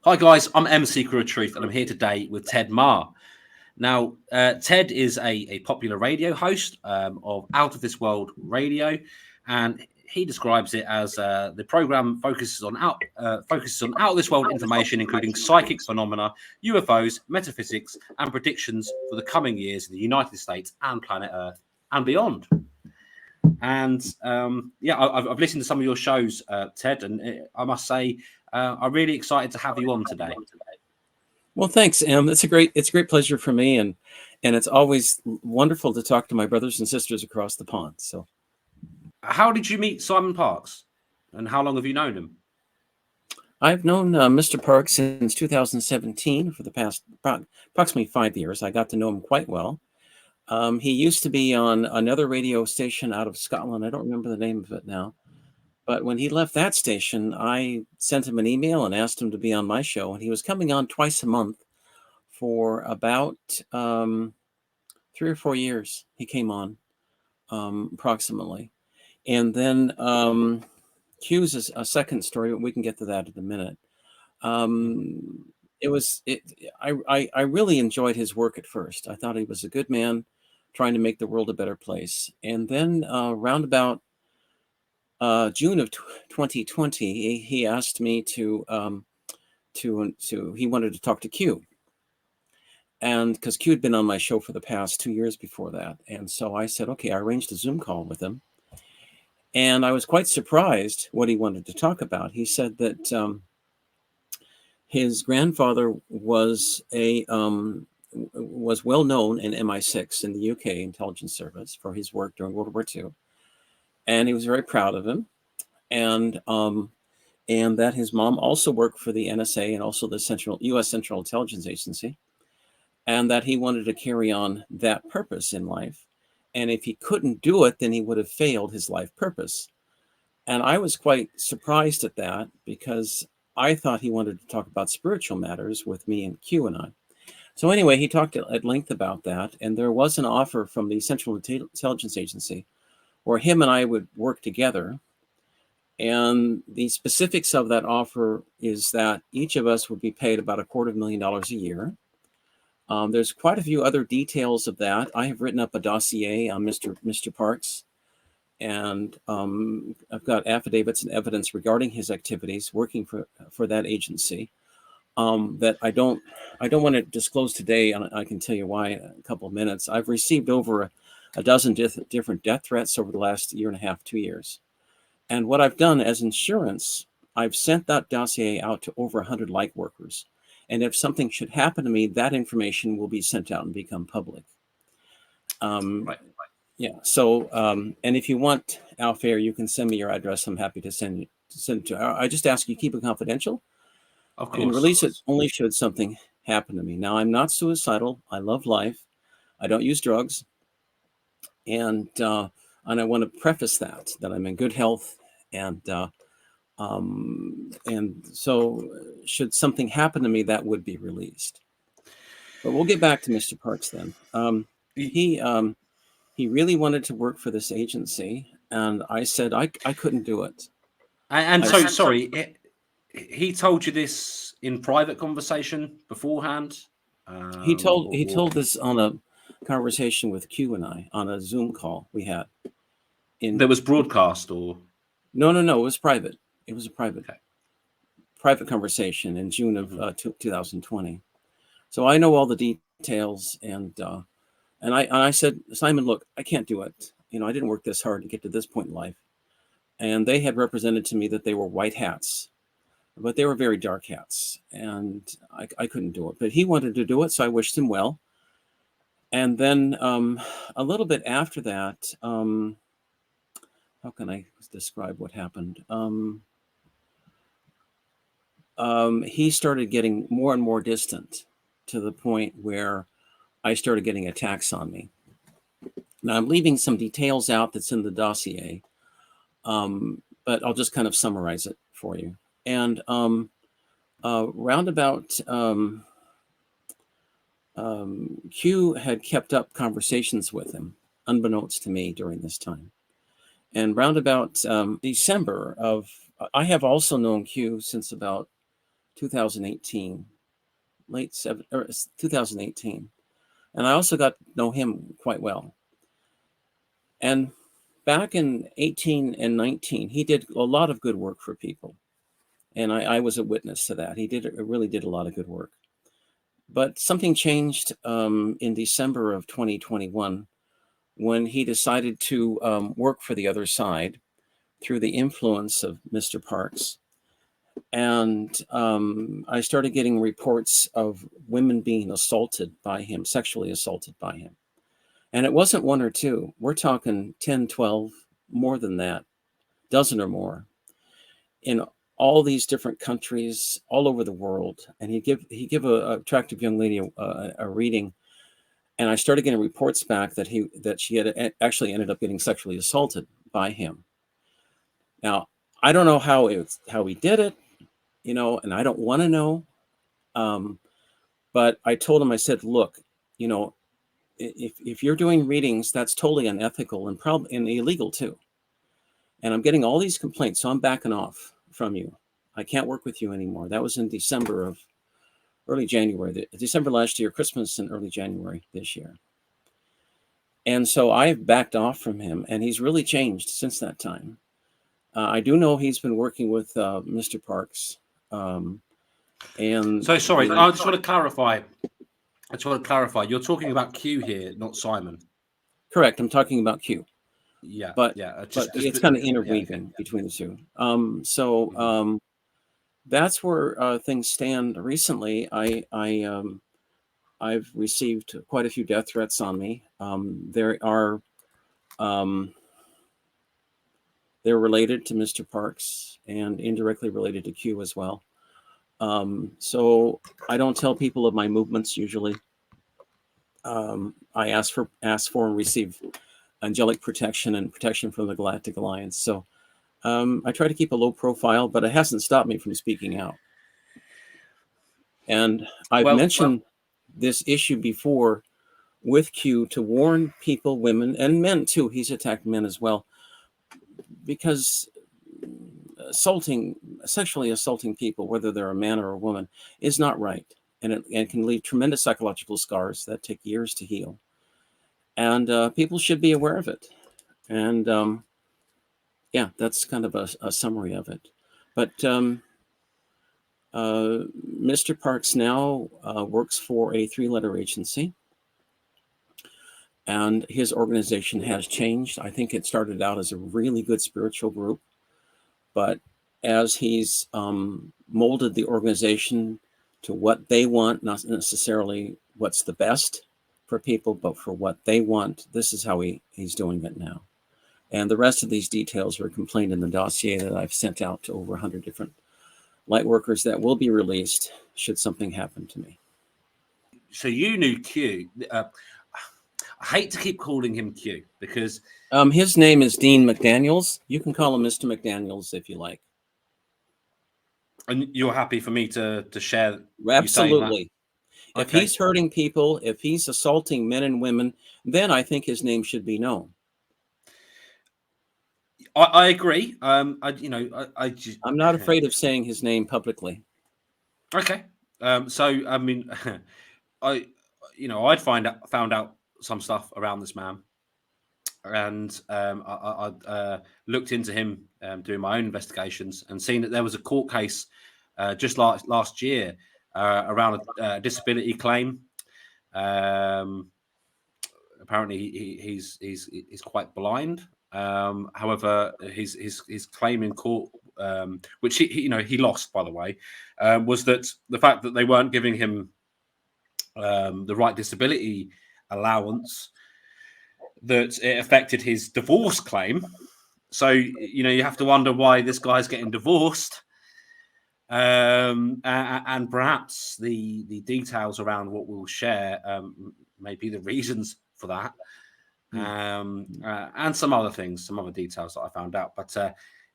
Hi guys, I'm M Seeker of Truth, and I'm here today with Ted Mahr. Now, Ted is a popular radio host of Out of This World Radio, and he describes it as the program focuses on out of this world information, including psychic phenomena, UFOs, metaphysics, and predictions for the coming years in the United States and planet Earth and beyond. And I've listened to some of your shows, Ted, and I must say, I'm really excited to have you on today. Well, thanks, Em. It's a great pleasure for me, and it's always wonderful to talk to my brothers and sisters across the pond. So, how did you meet Simon Parks, and how long have you known him? I've known Mr. Parks since 2017 for the past approximately 5 years. I got to know him quite well. He used to be on another radio station out of Scotland. I don't remember the name of it now. But when he left that station, I sent him an email and asked him to be on my show. And he was coming on twice a month for about 3 or 4 years. He came on approximately. And then Q's is a second story, but we can get to that in a minute. I really enjoyed his work at first. I thought he was a good man trying to make the world a better place. And then round about June of 2020, he asked me to he wanted to talk to Q. And because Q had been on my show for the past 2 years before that. And so I said, okay, I arranged a Zoom call with him. And I was quite surprised what he wanted to talk about. He said that his grandfather was well known in MI6 in the UK intelligence service for his work during World War II. And he was very proud of him. And that his mom also worked for the NSA and also the U.S. Central Intelligence Agency, and that he wanted to carry on that purpose in life. And if he couldn't do it, then he would have failed his life purpose. And I was quite surprised at that because I thought he wanted to talk about spiritual matters with me and Q and I. So anyway, he talked at length about that. And there was an offer from the Central Intelligence Agency where him and I would work together. And the specifics of that offer is that each of us would be paid about $250,000 a year. There's quite a few other details of that. I have written up a dossier on Mr. Parks, and I've got affidavits and evidence regarding his activities working for that agency that I don't want to disclose today, and I can tell you why in a couple of minutes. I've received over a dozen different death threats over the last 1.5 years, 2 years. And what I've done as insurance, I've sent that dossier out to over 100 light workers. And if something should happen to me, that information will be sent out and become public. Right. Yeah. So, and if you want, Alfair, you can send me your address. I'm happy to send it to. I just ask you keep it confidential. Of course. And release it only should something happen to me. Now, I'm not suicidal. I love life. I don't use drugs. And I want to preface that I'm in good health, and so should something happen to me, that would be released. But we'll get back to Mr. Parks then. He really wanted to work for this agency, and I said I couldn't do it. And so, sorry, he told you this in private conversation beforehand? He told this on a conversation with Q and I on a Zoom call we had. There was broadcast, or no, it was private. It was a private conversation in June of 2020. So I know all the details, and I said, Simon, look, I can't do it. I didn't work this hard to get to this point in life. And they had represented to me that they were white hats, but they were very dark hats, and I couldn't do it. But he wanted to do it, so I wished him well. And then a little bit after that, how can I describe what happened? He started getting more and more distant to the point where I started getting attacks on me. Now, I'm leaving some details out that's in the dossier, but I'll just kind of summarize it for you. And roundabout, Q had kept up conversations with him, unbeknownst to me during this time. And roundabout December of, I have also known Q since about 2018, late 2018. And I also got to know him quite well. And back in 18 and 19, he did a lot of good work for people. And I was a witness to that. He really did a lot of good work. But something changed in December of 2021 when he decided to work for the other side through the influence of Mr. Parks. And I started getting reports of women being assaulted by him, sexually assaulted by him. And it wasn't one or two. We're talking 10, 12, more than that, dozen or more, in all these different countries, all over the world. And he'd give a attractive young lady a reading. And I started getting reports back that she had actually ended up getting sexually assaulted by him. Now, I don't know how he did it, and I don't want to know. But I told him, I said, look, if you're doing readings, that's totally unethical and probably illegal too. And I'm getting all these complaints, so I'm backing off from you. I can't work with you anymore. That was in early January, December last year, Christmas and early January this year. And so I've backed off from him, and he's really changed since that time. I do know he's been working with Mr. Parks. And so sorry, I just want to clarify. You're talking about Q here, not Simon. Correct. I'm talking about Q. Yeah, but yeah. It's kind of interweaving between the two. That's where things stand. Recently, I've received quite a few death threats on me. They're related to Mr. Parks and indirectly related to Q as well. So I don't tell people of my movements usually. I ask for and receive angelic protection and protection from the Galactic Alliance. So I try to keep a low profile, but it hasn't stopped me from speaking out. And I've mentioned this issue before with Q to warn people, women, and men too. He's attacked men as well, because sexually assaulting people, whether they're a man or a woman, is not right. And it can leave tremendous psychological scars that take years to heal. And people should be aware of it. And yeah, that's kind of a summary of it. But Mr. Parks now works for a 3-letter agency. And his organization has changed. I think it started out as a really good spiritual group. But as he's molded the organization to what they want, not necessarily what's the best for people, but for what they want, this is how he's doing it now. And the rest of these details were contained in the dossier that I've sent out to over 100 different light workers that will be released should something happen to me. So you knew Q. I hate to keep calling him Q because his name is Dean McDaniels. You can call him Mr. McDaniels if you like. And you're happy for me to share? Absolutely. If he's hurting people, if he's assaulting men and women, then I think his name should be known. I agree. I'm not afraid of saying his name publicly. Okay. So I mean, I'd found out some stuff around this man, and I looked into him doing my own investigations and seen that there was a court case just last year around a disability claim. Apparently, he's quite blind. However, his claim in court, which he lost, by the way, was that the fact that they weren't giving him the right disability allowance, that it affected his divorce claim. So you have to wonder why this guy's getting divorced, and perhaps the details around what we'll share may be the reasons for that. And some other things, some other details that I found out, but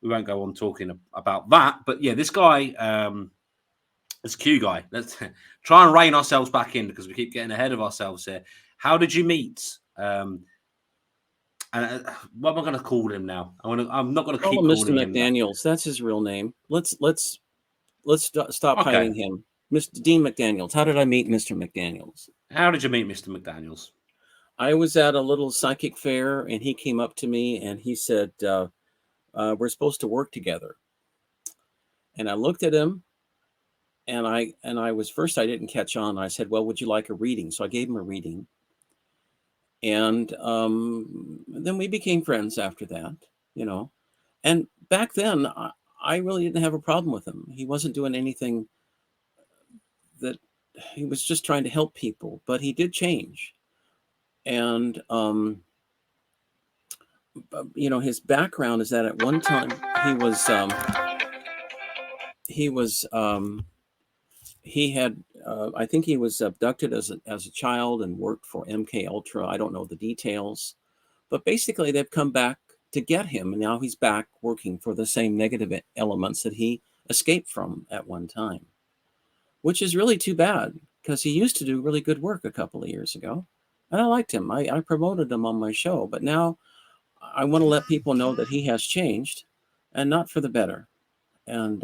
we won't go on talking about that. But yeah, this guy, this Q guy, let's try and rein ourselves back in because we keep getting ahead of ourselves here. How did you meet? And what am I going to call him now? I'm not going to keep calling Mr. McDaniels. That's his real name. Let's let's stop Okay. hiding him. Mr. Dean McDaniels. How did I meet Mr. McDaniels? How did you meet Mr. McDaniels? I was at a little psychic fair, and he came up to me and he said, we're supposed to work together. And I looked at him, and I was, first I didn't catch on. I said, well, would you like a reading? So I gave him a reading. And then we became friends after that, you know. And back then, I really didn't have a problem with him. He wasn't doing anything that, he was just trying to help people, but he did change. And, you know, his background is that at one time he had, I think he was abducted as a child and worked for MK Ultra. I don't know the details, but basically they've come back to get him, and now he's back working for the same negative elements that he escaped from at one time, which is really too bad because he used to do really good work a couple of years ago, and I liked him. I promoted him on my show, but now I want to let people know that he has changed, and not for the better. And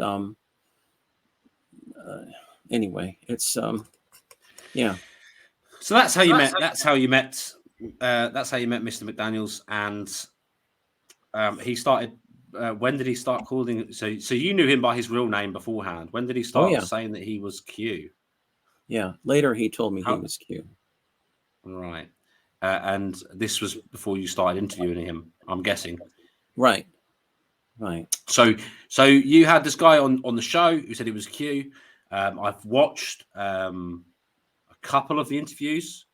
anyway, it's yeah. So that's how you met. That's how you met. That's how you met Mr. McDaniels, and he started. When did he start calling? So you knew him by his real name beforehand. When did he Oh start yeah, saying that he was Q? yeah. Later he told me he How, was Q. right, and this was before you started interviewing him, I'm guessing. Right, right. So you had this guy on the show who said he was Q. I've watched a couple of the interviews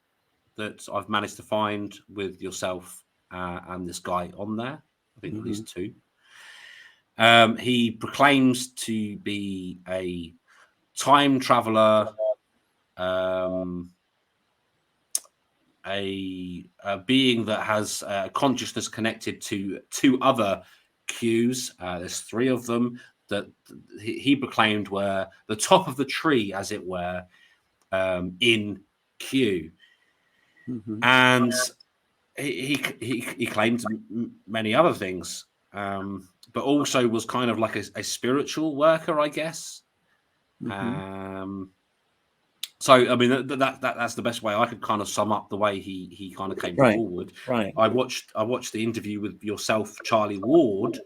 that I've managed to find with yourself and this guy on there. I think at least two. He proclaims to be a time traveler, a being that has consciousness connected to two other Qs. There's three of them that he proclaimed were the top of the tree, as it were, in Q. And he claimed many other things, but also was kind of like a spiritual worker, I guess. So I mean that's the best way I could kind of sum up the way he kind of came forward. Right. I watched the interview with yourself, Charlie Ward,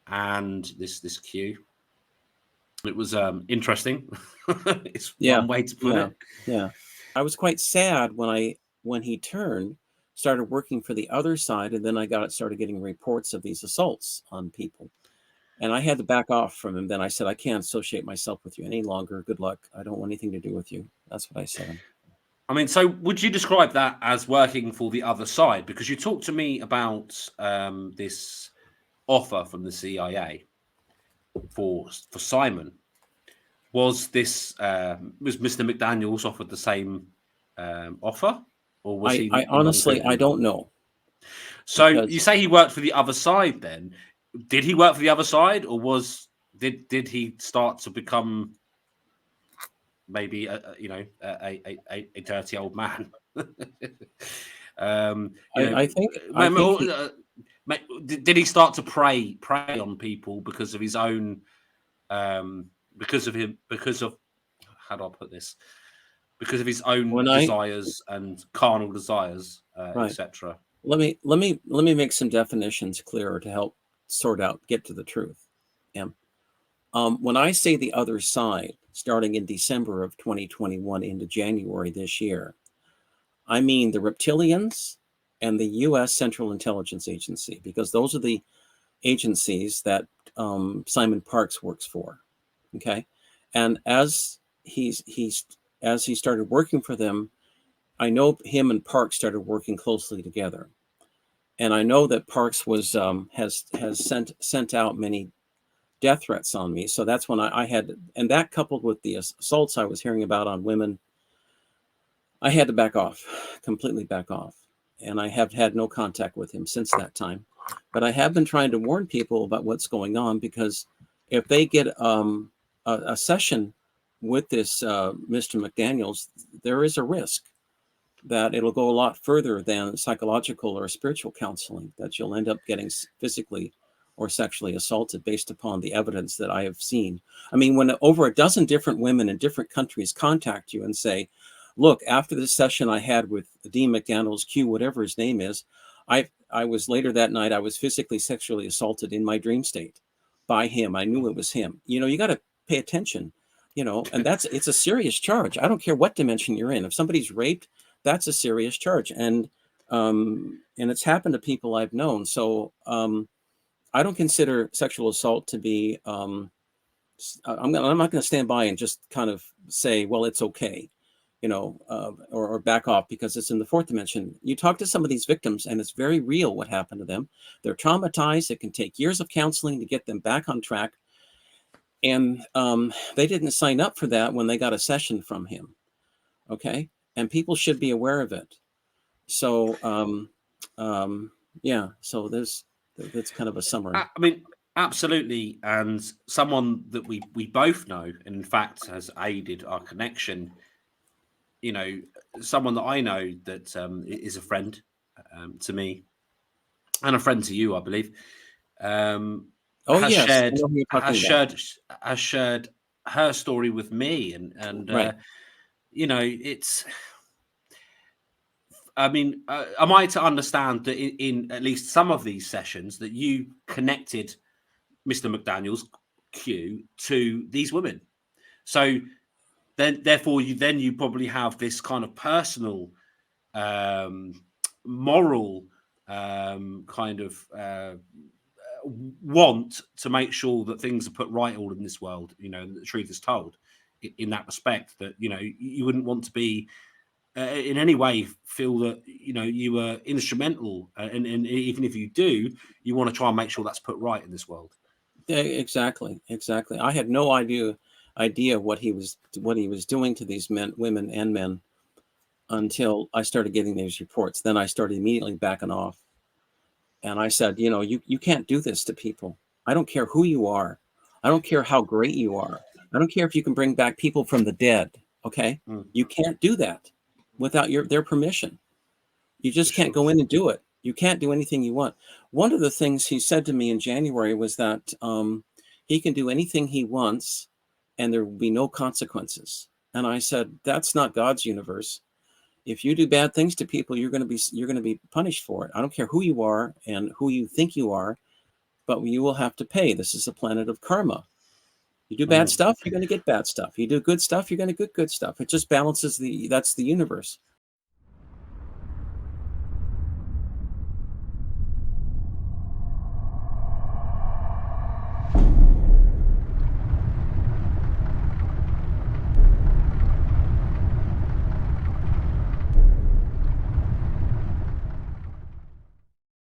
and this Q. It was interesting. It's one way to put it. Yeah. I was quite sad when he started working for the other side, and then I started getting reports of these assaults on people. And I had to back off from him. Then I said, I can't associate myself with you any longer. Good luck. I don't want anything to do with you. That's what I said. I mean, so would you describe that as working for the other side? Because you talked to me about this offer from the CIA for Simon. Was Mr. McDaniels offered the same offer, or was he? I honestly, I don't know. So you say he worked for the other side. Then did he work for the other side, or did he start to become maybe a dirty old man? I think did he start to prey on people because of his own because of how do I put this, because of his own desires and carnal desires, etc. Let me make some definitions clearer to help get to the truth. When I say the other side, starting in December of 2021 into January this year, I mean the reptilians and the U.S. Central Intelligence Agency, because those are the agencies that Simon Parks works for. Okay, and as he started working for them, I know him and Parks started working closely together, and I know that Parks has sent out many death threats on me. So that's when I had, and that coupled with the assaults I was hearing about on women, I had to completely back off. And I have had no contact with him since that time. But I have been trying to warn people about what's going on, because if they get a session with this Mr. McDaniels, there is a risk that it'll go a lot further than psychological or spiritual counseling, that you'll end up getting physically or sexually assaulted based upon the evidence that I have seen. I mean, when over a dozen different women in different countries contact you and say, look, after the session I had with Dean McDaniels, Q, whatever his name is, I was later that night, I was physically sexually assaulted in my dream state by him. I knew it was him. You know, you got to pay attention, you know, and it's a serious charge. I don't care what dimension you're in. If somebody's raped, that's a serious charge. And it's happened to people I've known. So I don't consider sexual assault to be, I'm not going to stand by and just kind of say, well, it's okay, you know, or back off because it's in the fourth dimension. You talk to some of these victims and it's very real what happened to them. They're traumatized. It can take years of counseling to get them back on track. And they didn't sign up for that when they got a session from him. Okay. And people should be aware of it. So, yeah, so that's kind of a summary. I mean, absolutely. And someone that we both know, and in fact has aided our connection, you know, someone that I know that is a friend to me and a friend to you, I believe, Oh yes, I know who you're talking about. has shared her story with me, and Right. you know, it's. I mean, am I to understand that in at least some of these sessions that you connected Mr. McDaniel's Q to these women? So then, therefore, you probably have this kind of personal, moral kind of want to make sure that things are put right all in this world. You know, and the truth is told. In that respect, that you know, you wouldn't want to be in any way feel that you know you were instrumental, and even if you do, you want to try and make sure that's put right in this world. Yeah, exactly. I had no idea what he was doing to these women and men until I started getting these reports. Then I started immediately backing off, and I said, you know, you can't do this to people. I don't care who you are. I don't care how great you are. I don't care if you can bring back people from the dead. Okay, Mm, you can't do that without their permission. You for just can't sure. go in and do it. You can't do anything you want. One of the things he said to me in January was that he can do anything he wants and there will be no consequences. And I said, that's not God's universe. If you do bad things to people, you're going to be punished for it. I don't care who you are and who you think you are, but you will have to pay. This is a planet of karma. You do bad Mm, stuff, you're going to get bad stuff. You do good stuff, you're going to get good stuff. It just balances that's the universe.